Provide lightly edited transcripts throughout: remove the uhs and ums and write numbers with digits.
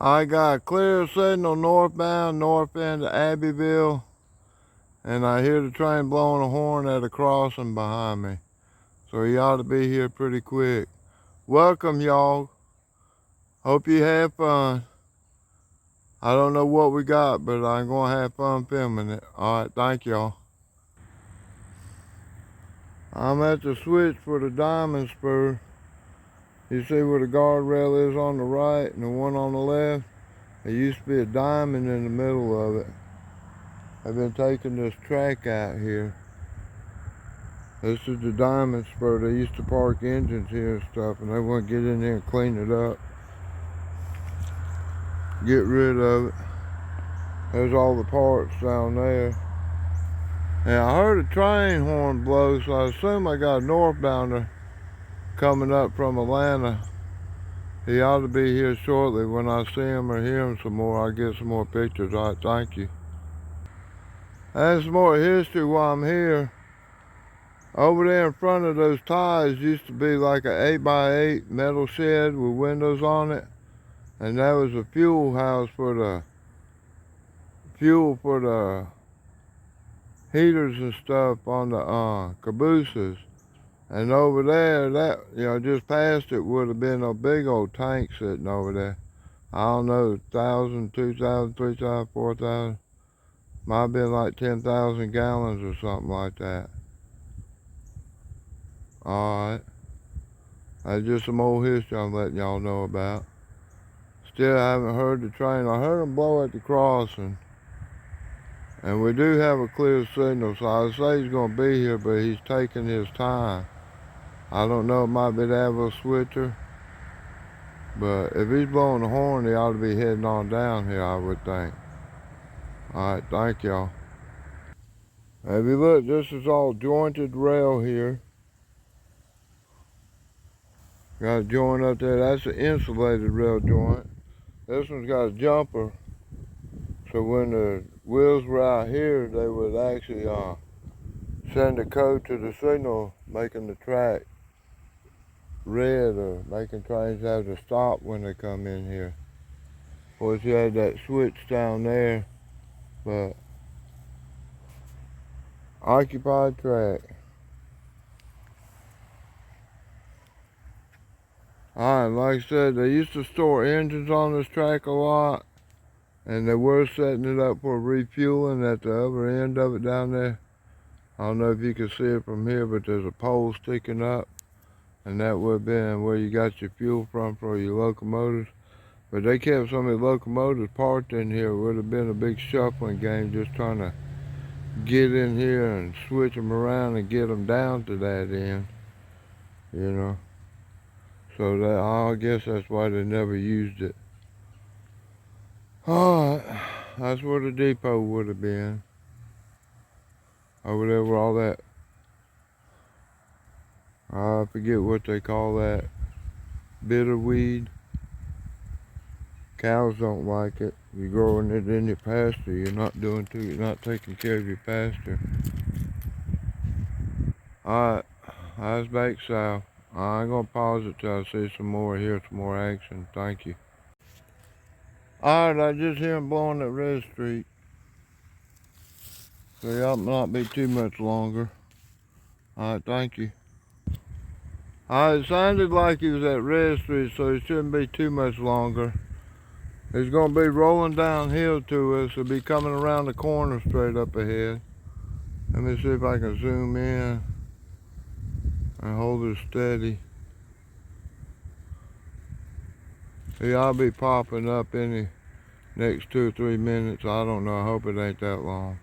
I got a clear signal northbound, north end of Abbeville, and I hear the train blowing a horn at a crossing behind me. So he ought to be here pretty quick. Welcome, y'all. Hope you have fun. I don't know what we got, but I'm going to have fun filming it. All right, thank y'all. I'm at the switch for the diamond spur. You see where the guardrail is on the right and the one on the left? There used to be a diamond in the middle of it. I've been taking this track out here. This is the diamond spur. They used to park engines here and stuff, and they want to get in there and clean it up. Get rid of it. There's all the parts down there. And I heard a train horn blow, so I assume I got a northbounder coming up from Atlanta. He ought to be here shortly. When I see him or hear him some more, I'll get some more pictures. All right, thank you. That's some more history while I'm here. Over there in front of those ties used to be like an 8x8 metal shed with windows on it. And that was a fuel house for the heaters and stuff on the cabooses. And over there, that, just past it would have been a big old tank sitting over there. I don't know, 1,000, 2,000, 3,000, 4,000. Might have been like 10,000 gallons or something like that. Alright. That's just some old history I'm letting y'all know about. Still haven't heard the train. I heard him blow at the crossing. And we do have a clear signal, so I say he's going to be here, but he's taking his time. I don't know, it might be the abbeville switcher. But if he's blowing the horn, he ought to be heading on down here, I would think. Alright, thank y'all. If you look, this is all jointed rail here. Got a joint up there, that's an insulated rail joint. This one's got a jumper. So when the wheels were out here, they would actually send a code to the signal, making the track red or making trains have to stop when they come in here. Of course, you had that switch down there, but occupied track. Alright, like I said, they used to store engines on this track a lot, and they were setting it up for refueling at the other end of it down there. I don't know if you can see it from here, but there's a pole sticking up, and that would have been where you got your fuel from for your locomotives. But they kept some of the locomotives parked in here. It would have been a big shuffling game just trying to get in here and switch them around and get them down to that end, So that, I guess that's why they never used it. Alright, that's where the depot would have been. Over there where all that, I forget what they call that, bitter weed. Cows don't like it. You're growing it in your pasture. You're not taking care of your pasture. Alright, that's back south. I ain't gonna pause it till I see some more here, some more action. Thank you. Alright, I just hear him blowing at Red Street. So y'all not be too much longer. Alright, thank you. It sounded like he was at Red Street, so he shouldn't be too much longer. He's going to be rolling downhill to us. He'll be coming around the corner straight up ahead. Let me see if I can zoom in and hold it steady. I'll be popping up any next 2 or 3 minutes. I don't know. I hope it ain't that long.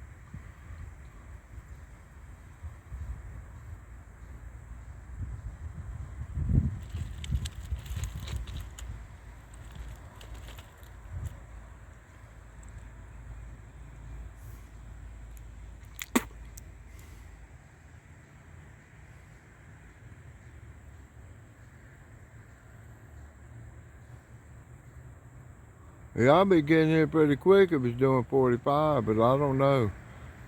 I'll be getting here pretty quick if he's doing 45, but I don't know.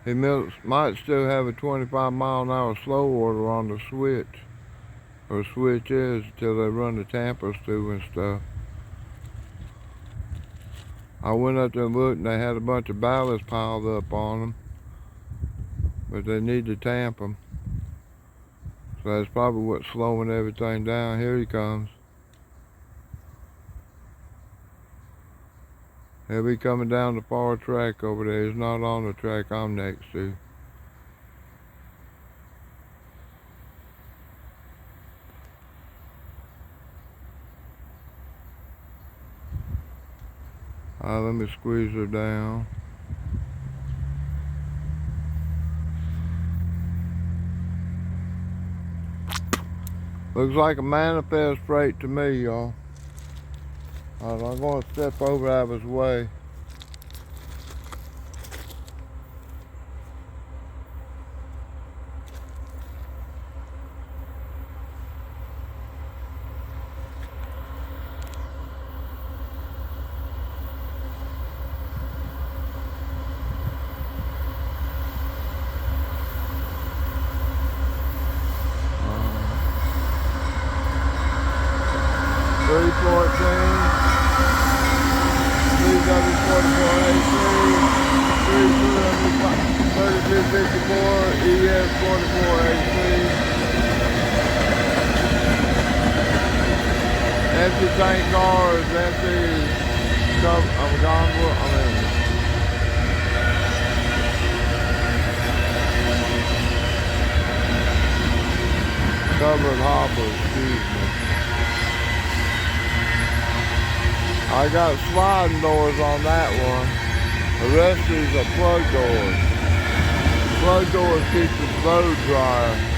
He might still have a 25-mile-an-hour slow order on the switch, or switches, till they run the tampers through and stuff. I went up there and looked, and they had a bunch of ballast piled up on them, but they need to tamp them. So that's probably what's slowing everything down. Here he comes. He'll be coming down the far track over there. He's not on the track I'm next to. Let me squeeze her down. Looks like a manifest freight to me, y'all. I'm going to step over out of his way. Empty tank cars, empty I'm gone. Covered hopper, excuse me. I got sliding doors on that one. The rest of these are plug doors. Plug doors keep the road drier.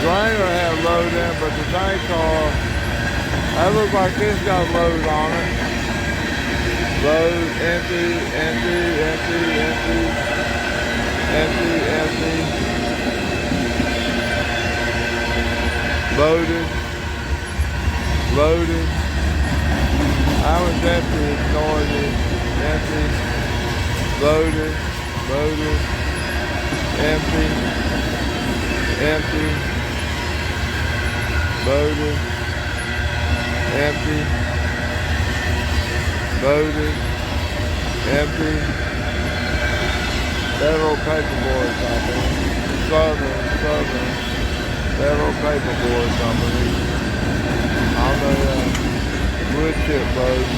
Grinder had load in, but the tank car, that looks like it's got load on it. Load, empty, empty, empty, empty, empty, empty. Loaded, loaded. That one's empty, ignore it. Empty, loaded, loaded, empty, empty. Loaded, empty, loaded, empty. Federal Paperboard Company, Southern Federal Paperboard Company. On the wood chip load.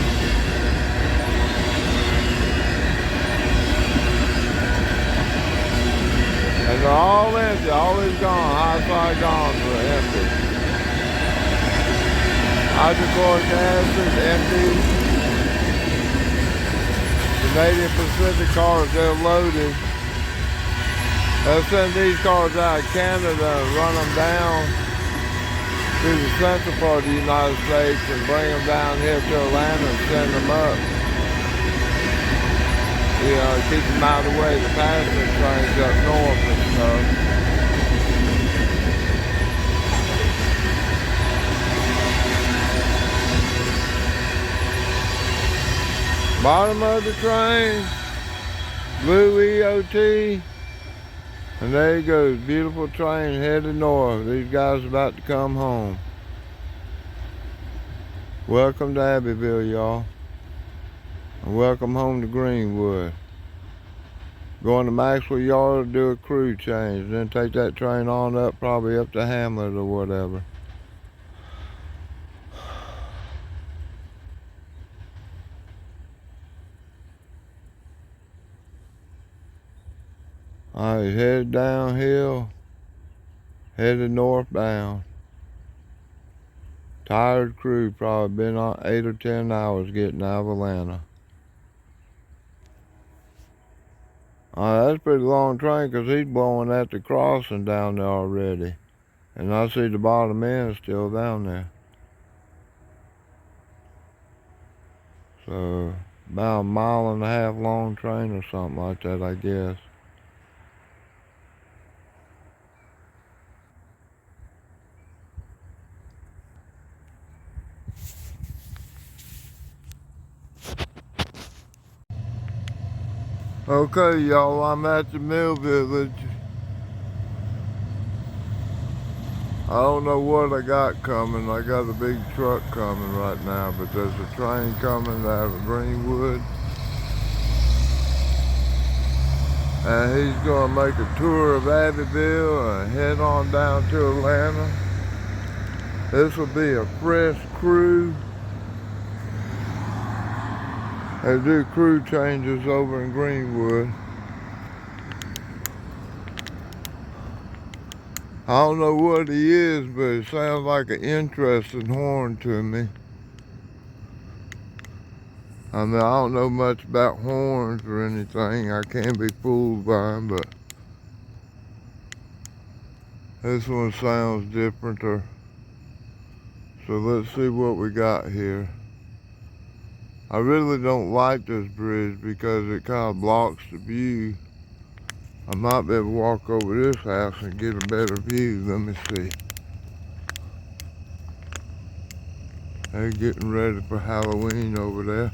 And they're all empty, always gone, high side gone for empty. Hydrochloric acid, empty. Canadian Pacific cars, they're loaded. They'll send these cars out of Canada and run them down through the central part of the United States and bring them down here to Atlanta and send them up. You know, keep them out of the way of the passenger trains up north and stuff. Bottom of the train, blue EOT, and there you go, beautiful train headed north. These guys are about to come home. Welcome to Abbeville, y'all, and welcome home to Greenwood. Going to Maxwell Yard to do a crew change, then take that train on up, probably up to Hamlet or whatever. Alright, headed downhill, headed northbound. Tired crew, probably been on 8 or 10 hours getting out of Atlanta. That's a pretty long train because he's blowing at the crossing down there already. And I see the bottom end still down there. So, about a 1.5 mile long train or something like that, I guess. Okay, y'all, I'm at the mill village. I don't know what I got coming. I got a big truck coming right now, but there's a train coming out of Greenwood. And he's gonna make a tour of Abbeville and head on down to Atlanta. This will be a fresh crew. They do crew changes over in Greenwood. I don't know what he is, but it sounds like an interesting horn to me. I mean, I don't know much about horns or anything. I can't be fooled by them, but this one sounds different. So let's see what we got here. I really don't like this bridge because it kind of blocks the view. I might be able to walk over this house and get a better view. Let me see. They're getting ready for Halloween over there.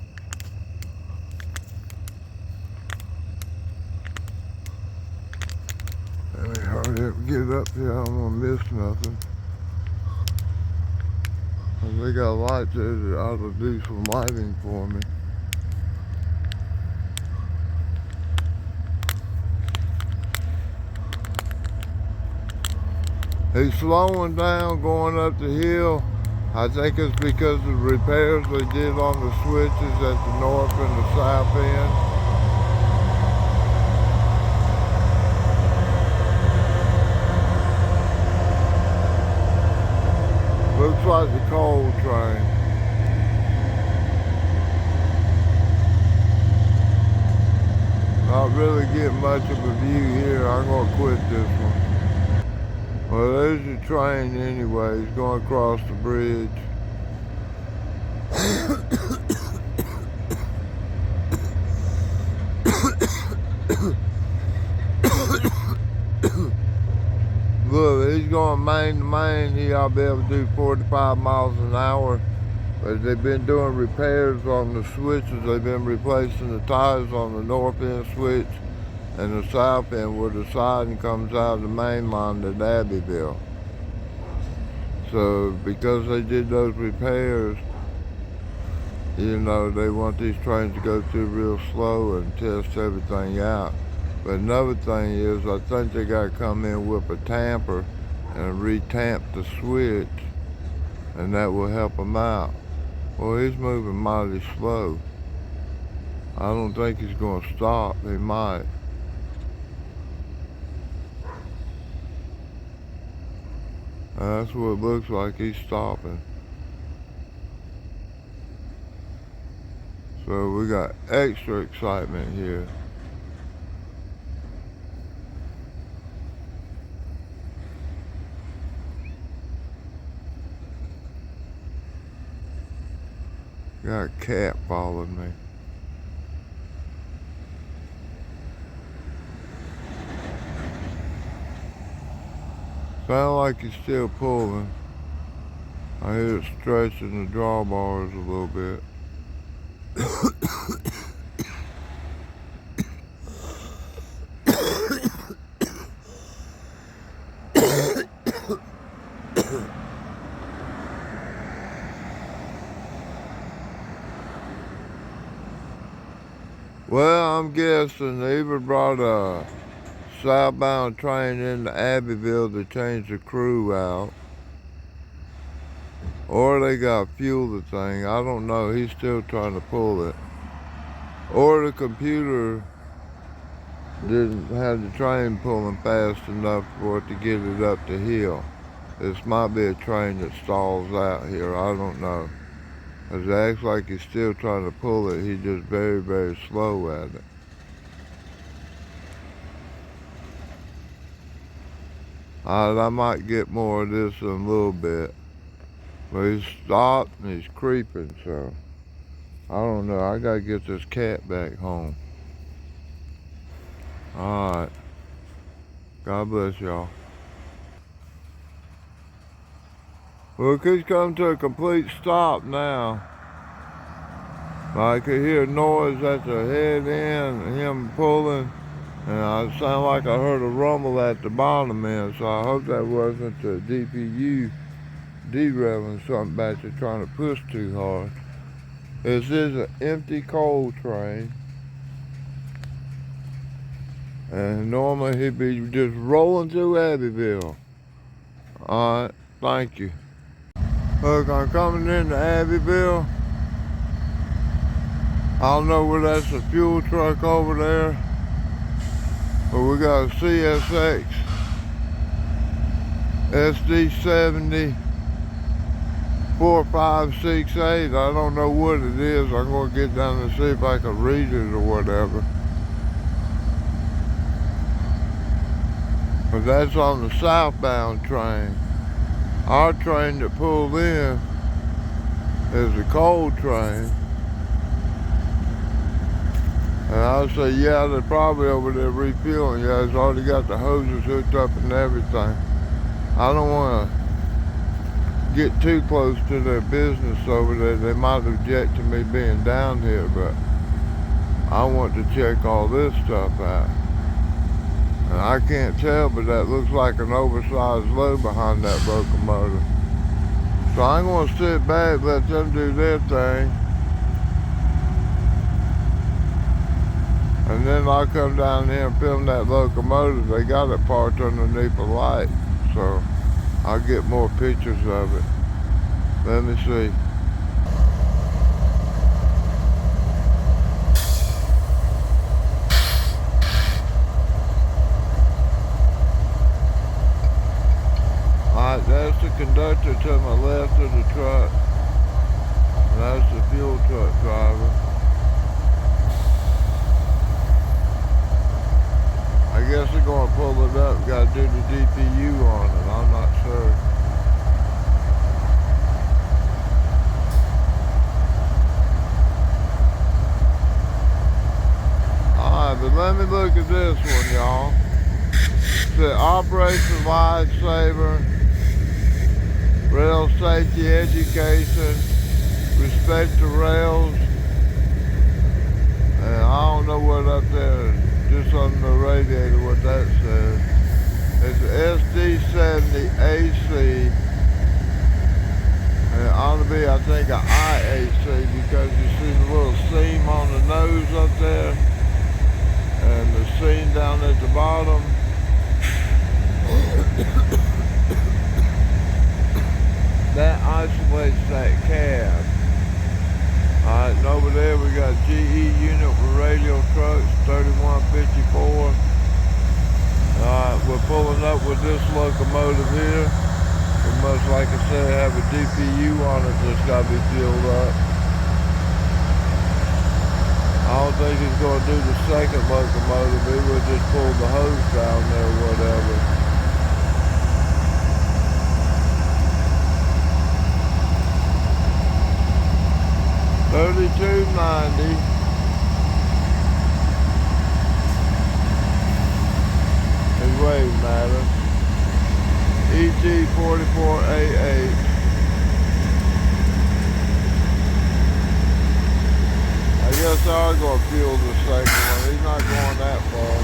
Let me hurry up and get up here. I don't want to miss nothing. And they got lights there that ought to do some lighting for me. He's slowing down going up the hill. I think it's because of the repairs they did on the switches at the north and the south end. Looks like the coal train. Not really getting much of a view here. I'm gonna quit this one. Well, there's the train anyway. He's going across the bridge. Look, he's going main to main. He ought to be able to do 45 miles an hour. But they've been doing repairs on the switches. They've been replacing the tires on the north end switch and the south end where the siding comes out of the main line at Abbeville. So because they did those repairs, you know, they want these trains to go through real slow and test everything out. But another thing is, I think they got to come in with a tamper and re-tamp the switch, and that will help them out. Well, he's moving mighty slow. I don't think he's going to stop. He might. That's what it looks like. He's stopping. So we got extra excitement here. Got a cat following me. Sound like he's still pulling. I hear it stretching the drawbars a little bit. Well, I'm guessing they either brought a southbound train into Abbeville to change the crew out, or they got fuel the thing. I don't know. He's still trying to pull it. Or the computer didn't have the train pulling fast enough for it to get it up the hill. This might be a train that stalls out here. I don't know. Because it acts like he's still trying to pull it. He's just very, very slow at it. I might get more of this in a little bit. But he's stopped and he's creeping, so I don't know. I gotta get this cat back home. Alright. God bless y'all. Well, he's come to a complete stop now. I could hear noise at the head end, him pulling, and it sounded like I heard a rumble at the bottom end, so I hope that wasn't the DPU derailing something back there trying to push too hard. This is an empty coal train, and normally he'd be just rolling through Abbeville. Alright, thank you. Look, I'm coming into Abbeville. I don't know where that's a fuel truck over there, but we got a CSX SD70 4568. I don't know what it is. I'm going to get down and see if I can read it or whatever. But that's on the southbound train. Our train that pulled in is the coal train. And I would say, yeah, they're probably over there refueling. Yeah, it's already got the hoses hooked up and everything. I don't want to get too close to their business over there. They might object to me being down here, but I want to check all this stuff out. And I can't tell, but that looks like an oversized load behind that locomotive. So I'm going to sit back, let them do their thing. And then I'll come down here and film that locomotive. They got it parked underneath a light, so I'll get more pictures of it. Let me see. Alright, that's the conductor to my left of the truck. And that's the fuel truck driver. I guess they're going to pull it up. Got to do the DPU on it. I'm not sure. Alright, but let me look at this one, y'all. It said Operation Lifesaver, Rail Safety Education, Respect the Rails. And I don't know what up there, just on the radiator, what that says. It's SD70 AC. And it ought to be, I think, an IAC, because you see the little seam on the nose up there and the seam down at the bottom. That isolates that cab. Alright, and over there we got GE unit with radio trucks, 3154. Alright, we're pulling up with this locomotive here. We must, like I said, have a DPU on it that's got to be filled up. I don't think he's going to do the second locomotive. He will just pull the hose down there or whatever. $32.90. His wave matter. ET4488. I guess they are going to fuel the second one. He's not going that far.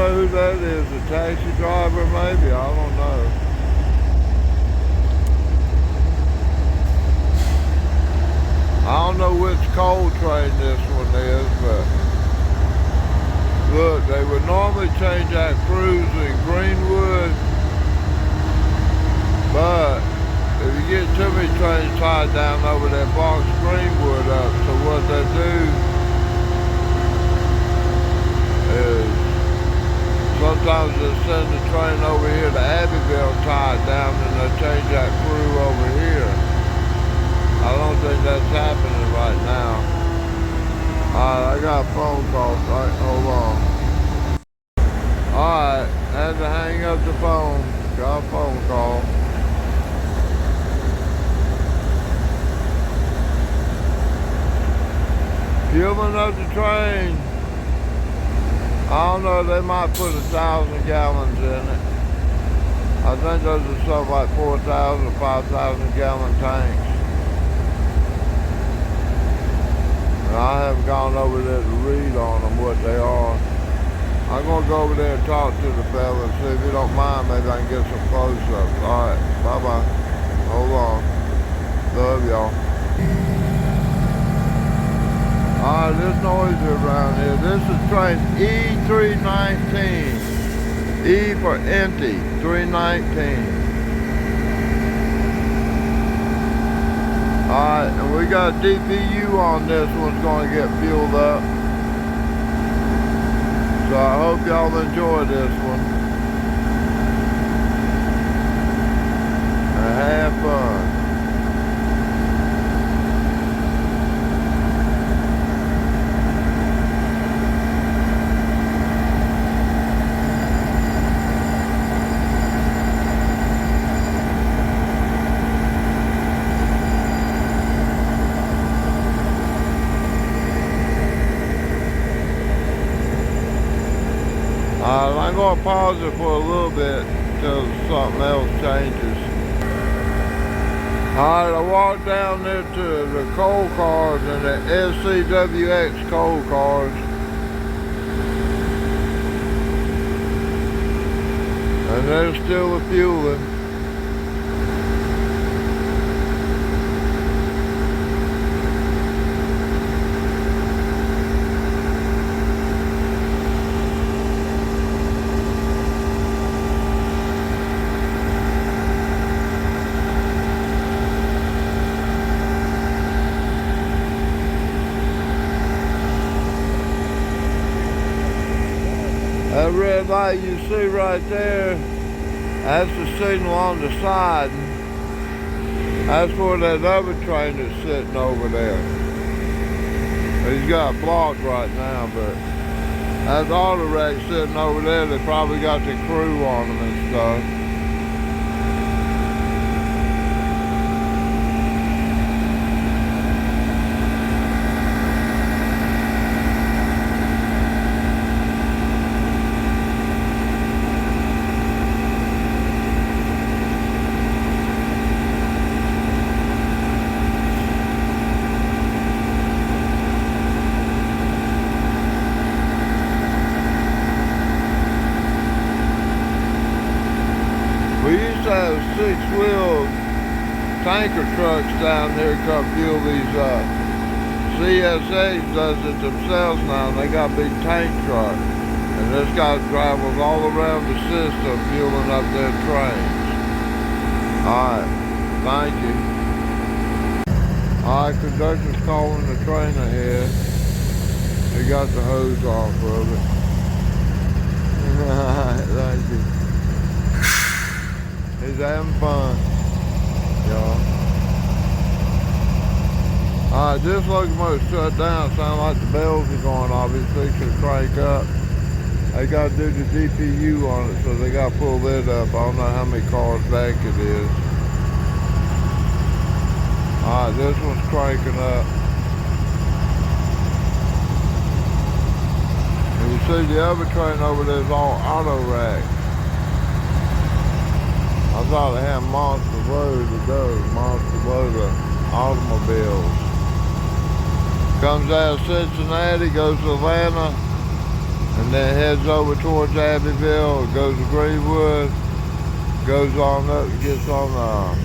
know who that is, a taxi driver maybe, I don't know. I don't know which coal train this one is, but look, they would normally change out crews in Greenwood, but if you get too many trains tied down over there, box Greenwood up. So what they do is sometimes they send the train over here to Abbeville tied down and they change that crew over here. I don't think that's happening right now. Alright, I got a phone call. Right, hold on. Alright, had to hang up the phone. Got a phone call. Fueling up the train. I don't know, they might put 1,000 gallons in it. I think those are something like 4,000 or 5,000 gallon tanks. And I haven't gone over there to read on them what they are. I'm gonna go over there and talk to the fella and see if he don't mind, maybe I can get some close-ups. Alright, bye-bye. Hold on. Love y'all. Alright, there's noise around here. This is train E319. E for empty, 319. Alright, and we got DPU on this one's going to get fueled up. So I hope y'all enjoy this one. And have fun. I'm going to pause it for a little bit until something else changes. Alright, I walked down there to the coal cars and the SCWX coal cars. And they're still fueling. That red light you see right there, that's the signal on the side. That's where that other train is sitting over there. He's got blocked right now, but that's auto wreck sitting over there. They probably got the crew on them and stuff. We used to have 6-wheel tanker trucks down here come fuel these up. CSA does it themselves now, and they got big tank trucks. And this guy travels all around the system fueling up their trains. Alright, thank you. Alright, conductor's calling the train ahead. He got the hose off of it. Alright, thank you. He's having fun, y'all. Alright, this locomotive shut down. Sound like the bells are going off. It's fixing to crank up. They got to do the DPU on it, so they got to pull it up. I don't know how many cars back it is. Alright, this one's cranking up. And you see the other train over there is all auto rack. I thought they had monster load to go, monster load of automobiles. Comes out of Cincinnati, goes to Atlanta, and then heads over towards Abbeville, goes to Greenwood, goes on up, gets on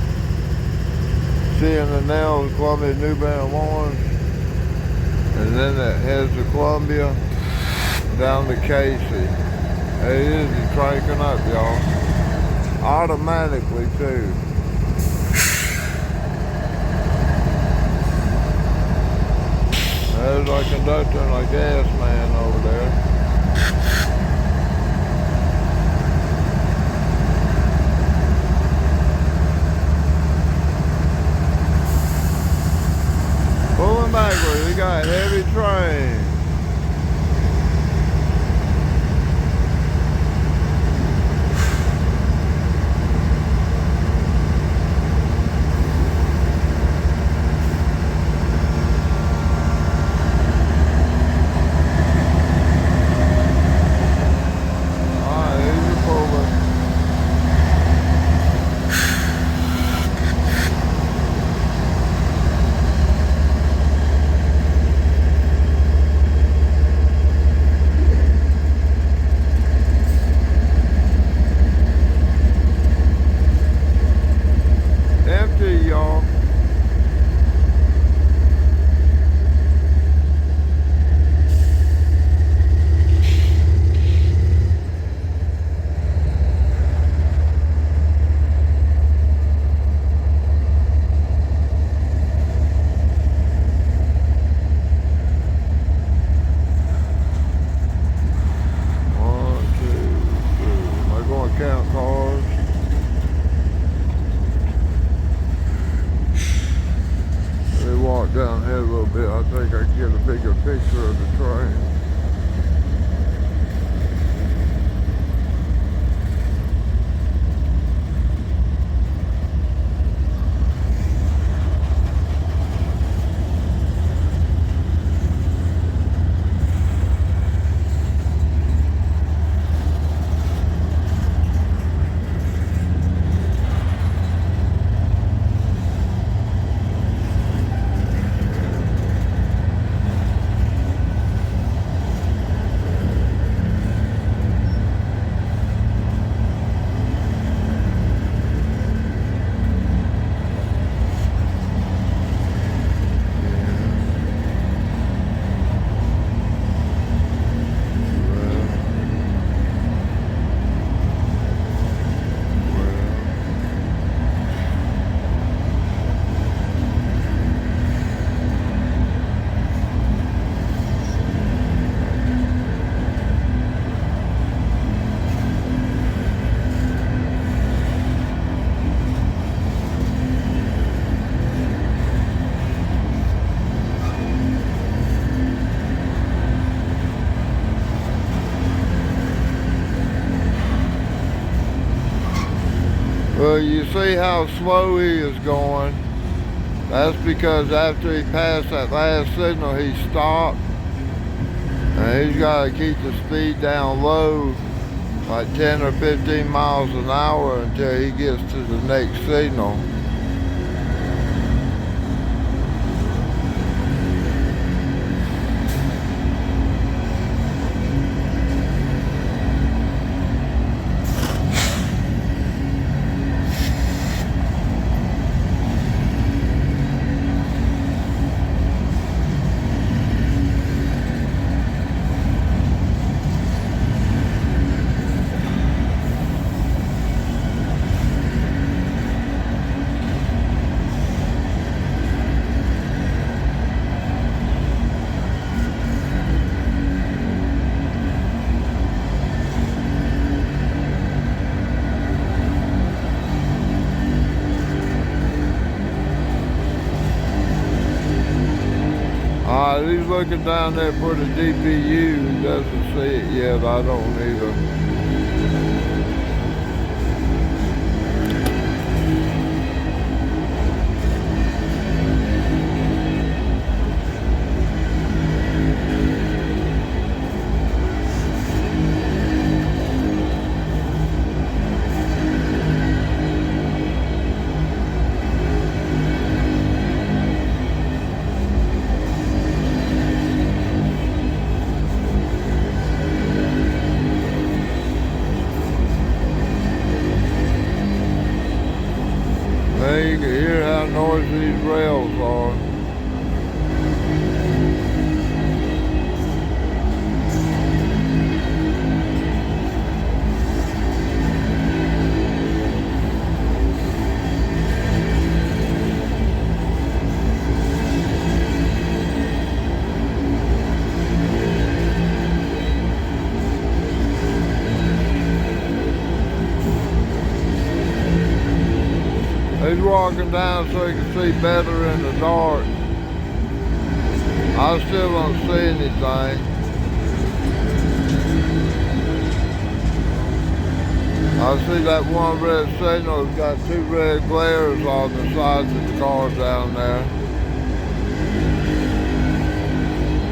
seeing the nails, Columbia, New Bern, Lawrence, and then it heads to Columbia, down to Casey. It is cranking up, y'all. Automatically, too. There's our conductor and our gas man over there. Pulling backwards, we got a heavy train. Empty, y'all. One, two, three. Am I going to count cars? Walk down here a little bit, I think I can get a bigger picture of the train. Well, you see how slow he is going. That's because after he passed that last signal, he stopped. And he's got to keep the speed down low, like 10 or 15 miles an hour until he gets to the next signal. He's looking down there for the DPU. He doesn't see it yet. I don't either. these rails are. He's walking down so he can see better in the dark. I still don't see anything. I see that one red signal. It's got two red glares on the sides of the cars down there.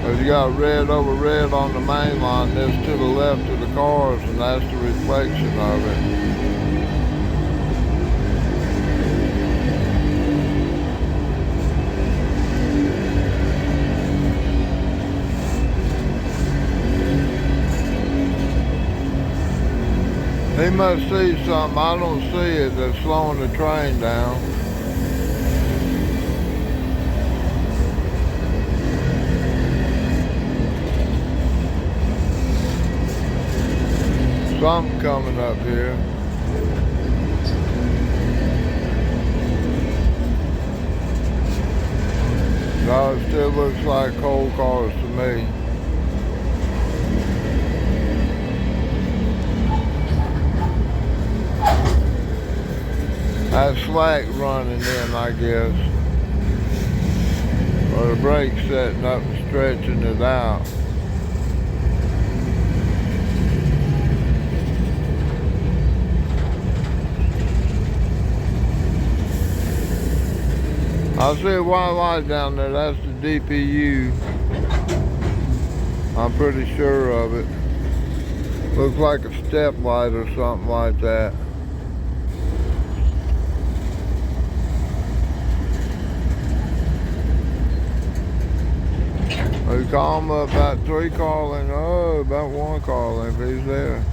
But you got red over red on the main line. This to the left of the cars, and that's the reflection of it. He must see something. I don't see it. That's slowing the train down. Something coming up here. No, it still looks like coal cars to me. That slack running in, I guess. Or the brakes setting up and stretching it out. I see a white light down there. That's the DPU. I'm pretty sure of it. Looks like a step light or something like that. We call him about 3 car lengths. Oh, about 1 car length. He's there.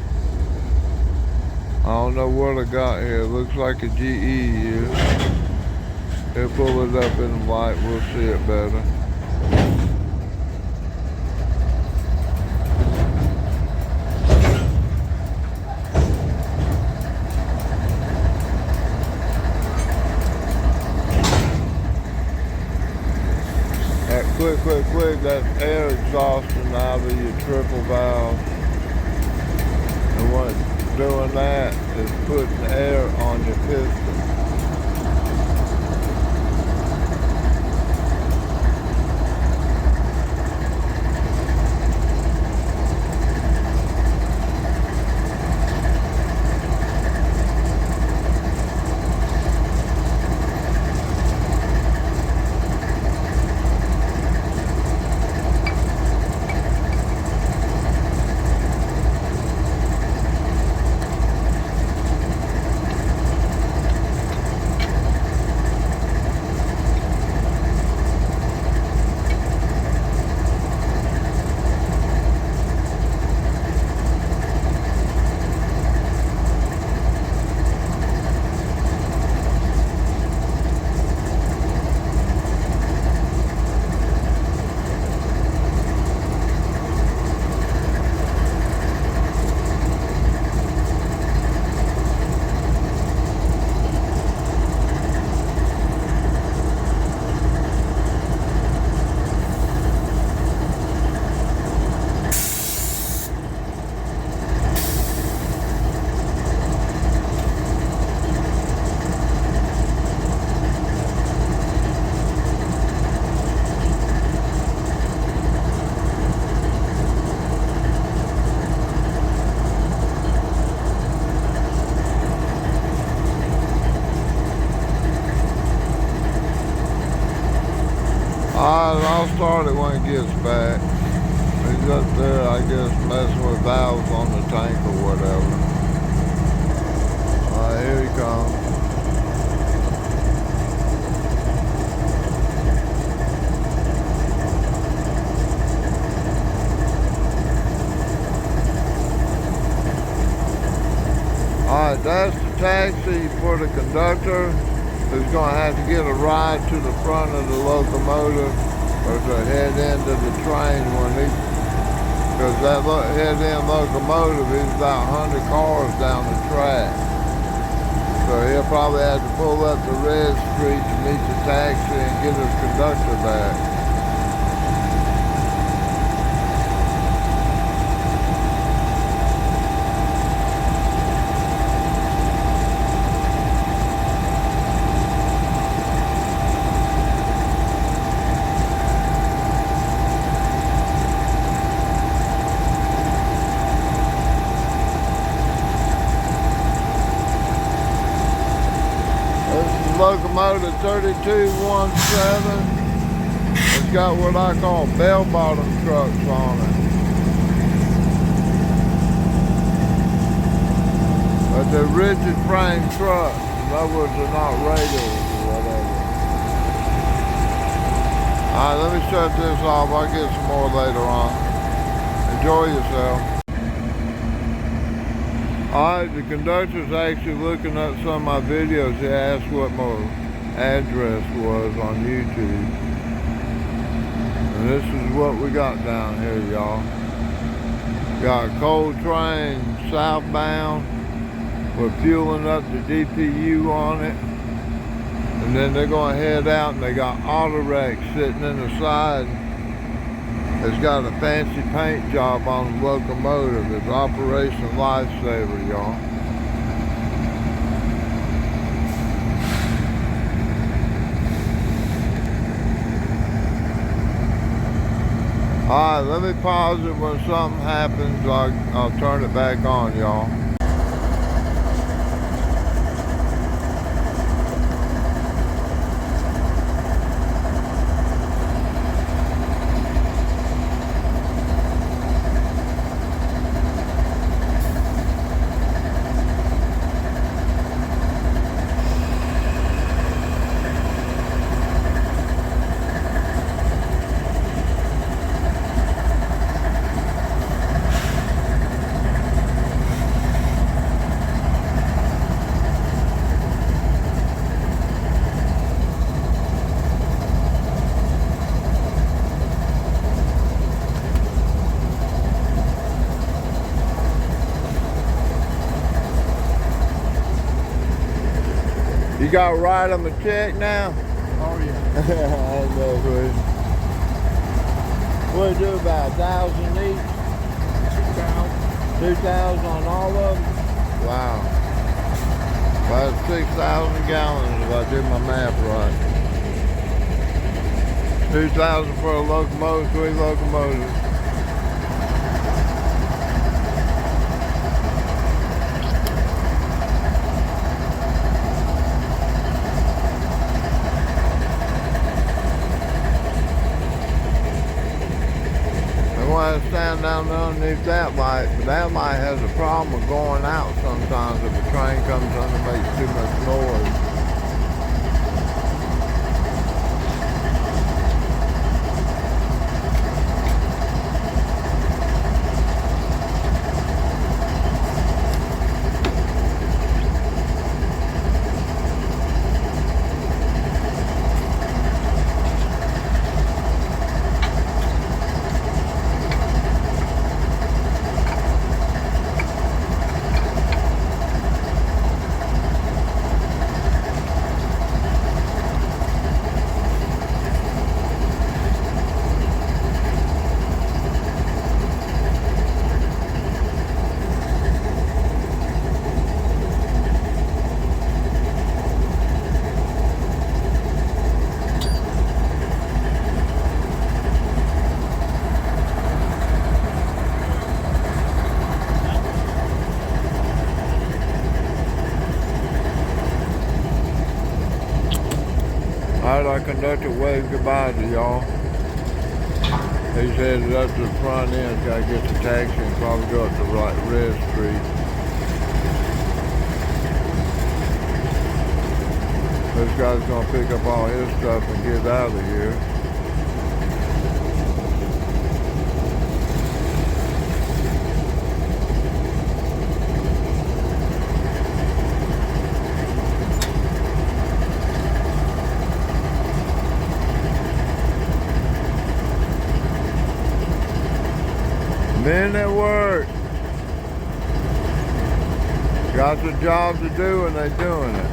I don't know what I got here. It looks like a GE here. He'll pull it up in the light. We'll see it better. Quick, that air exhausting out of your triple valve. And what doing that is putting air on your piston. I'll start it when it gets back. He's up there, I guess, messing with valves on the tank or whatever. Alright, here he comes. Alright, that's the taxi for the conductor. who's going to have to get a ride to the front of the locomotive or to head end of the train because that head end locomotive is about 100 cars down the track. So he'll probably have to pull up to Red Street to meet the taxi and get his conductor back. Locomotive 3217. It's got what I call bell-bottom trucks on it. But they're rigid frame trucks. In other words, they're not radials or whatever. Alright, let me shut this off. I'll get some more later on. Enjoy yourself. Alright, the conductor's actually looking at some of my videos. He asked what my address was on YouTube. And this is what we got down here, y'all. Got a coal train southbound. We're fueling up the DPU on it. And then they're going to head out and they got auto wrecks sitting in the side. It's got a fancy paint job on the locomotive. It's Operation Lifesaver, y'all. Alright, let me pause it. When something happens, I'll turn it back on, y'all. You got to ride them a check now? Oh yeah. I know, please. What do you do, about 1,000 each? 2,000. 2,000 on all of them? Wow. About 6,000 gallons if I did my math right. 2,000 for a locomotive, 3 locomotives. Stand down underneath that light, but that light has a problem of going out sometimes if the train comes on and makes too much noise. Alright, our conductor waved goodbye to y'all. He's headed up to the front end, gotta get the taxi and probably go up to Red Street. This guy's gonna pick up all his stuff and get out of here. Men at work. Got the job to do and they're doing it.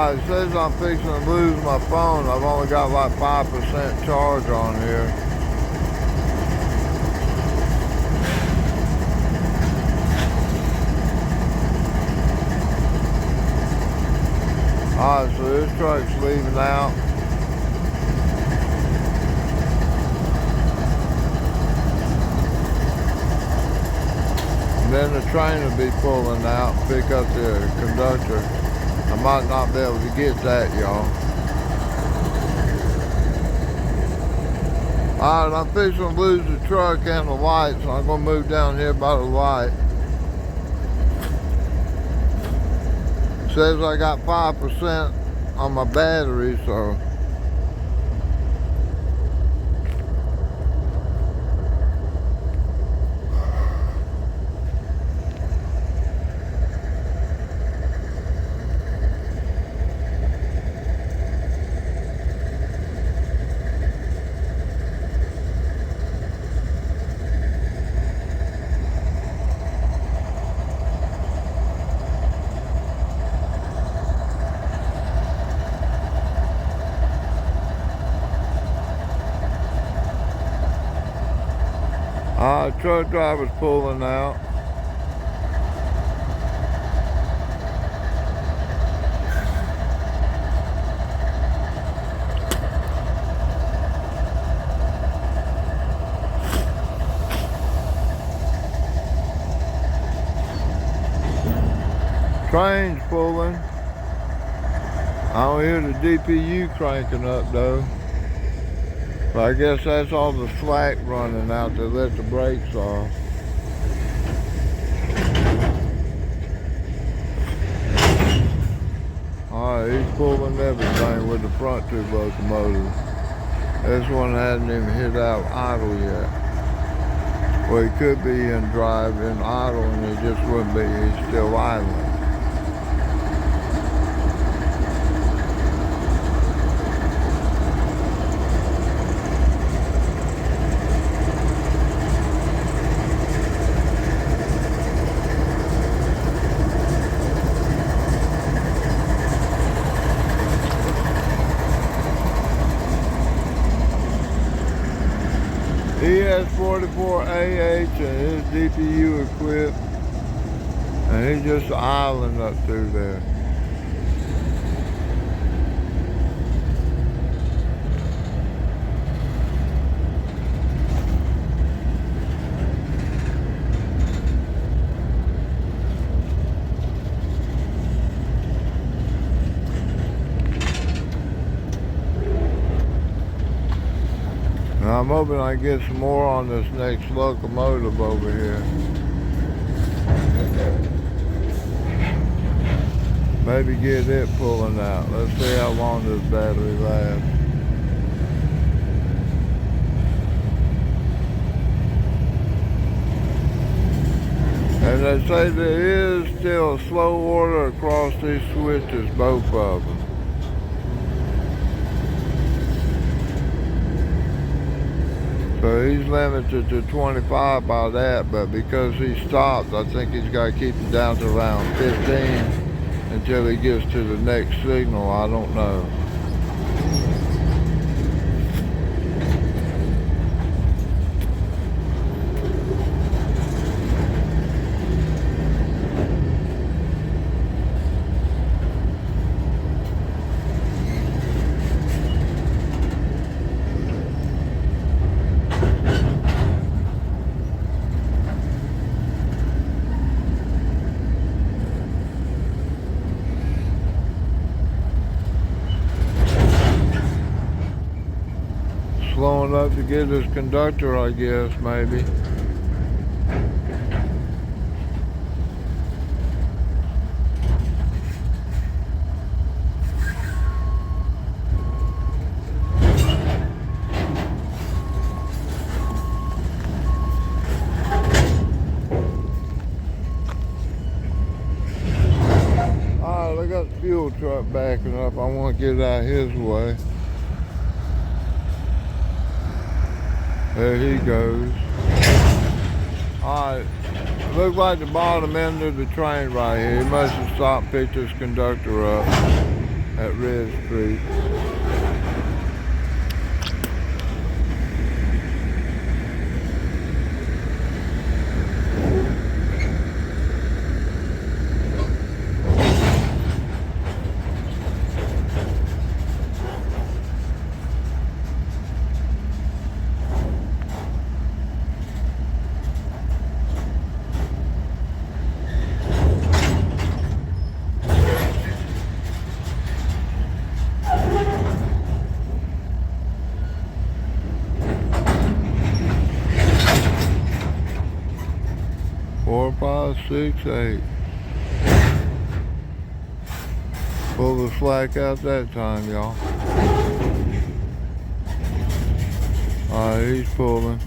It says I'm fixing to lose my phone. I've only got like 5% charge on here. So this truck's leaving out. And then the train will be pulling out and pick up the conductor. I might not be able to get that, y'all. Alright, I'm fixing to lose the truck and the light, so I'm going to move down here by the light. Says I got 5% on my battery, so truck driver's pulling out. Train's pulling. I don't hear the DPU cranking up though. But I guess that's all the slack running out to let the brakes off. Alright, he's pulling everything with the front two locomotives. This one hasn't even hit out idle yet. Well, he could be in drive in idle and he just wouldn't be, he's still idling. He has 44AH and his DPU equipped, and he's just idling up through there. Now I'm hoping I get some more on this next locomotive over here. Maybe get it pulling out. Let's see how long this battery lasts. And they say there is still a slow order across these switches, both of them. So he's limited to 25 by that, but because he stopped, I think he's got to keep it down to around 15 until he gets to the next signal. I don't know. Slowing up to get his conductor, I guess, maybe. got the fuel truck backing up. I want to get it out his way. There he goes. Alright, looks like the bottom end of the train right here. He must have stopped and picked his conductor up at Red Street. Four, 5, 6, 8. Pull the slack out that time, y'all. Alright, he's pulling.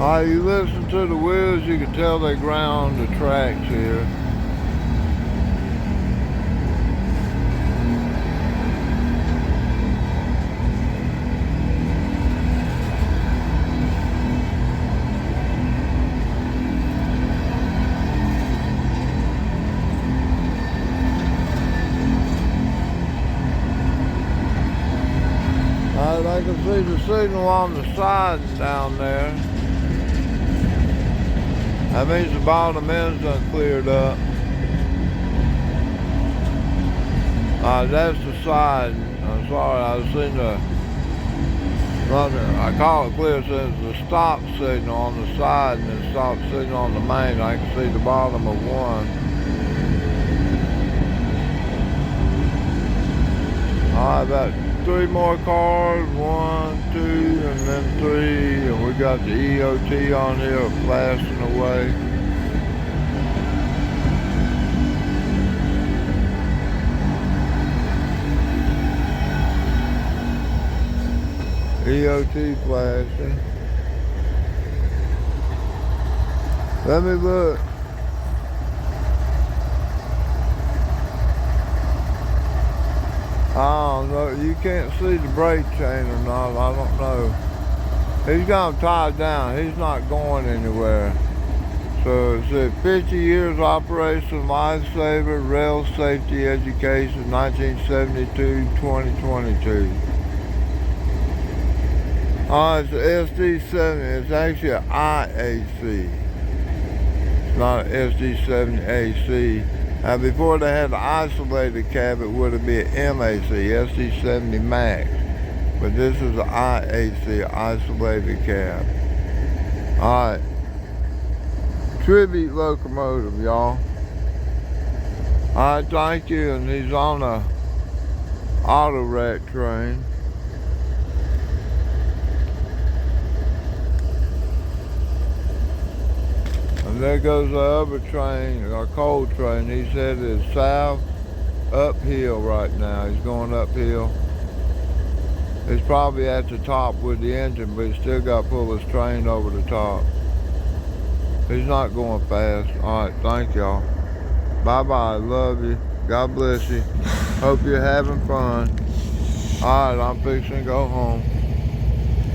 Alright, you listen to the wheels, you can tell they ground the tracks here. Alright, I can see the signal on the side down there. That means the bottom end's done cleared up. That's the side. I'm sorry, I seen the I call it clear since the stop signal on the side and the stop signal on the main. I can see the bottom of one. Alright, about 3 more cars, 1, 2, and then 3, and we got the EOT on here blasting away. EOT flashing. Let me look. I don't know, you can't see the brake chain or not, I don't know. He's got him tied down, he's not going anywhere. So it said 50 years operation, lifesaver, rail safety education, 1972, 2022. It's the SD70, it's actually an IAC. It's not an SD70AC. Now before they had the isolated cab, it would have been MAC, SD70 Max. But this is the IAC, isolated cab. Alright. Tribute locomotive, y'all. Alright, thank you. And he's on a auto rack train. And there goes the other train, our coal train. He said it's south, uphill right now. He's going uphill. He's probably at the top with the engine, but he's still got to pull his train over the top. He's not going fast. Alright, thank y'all. Bye-bye, love you. God bless you. Hope you're having fun. Alright, I'm fixing to go home.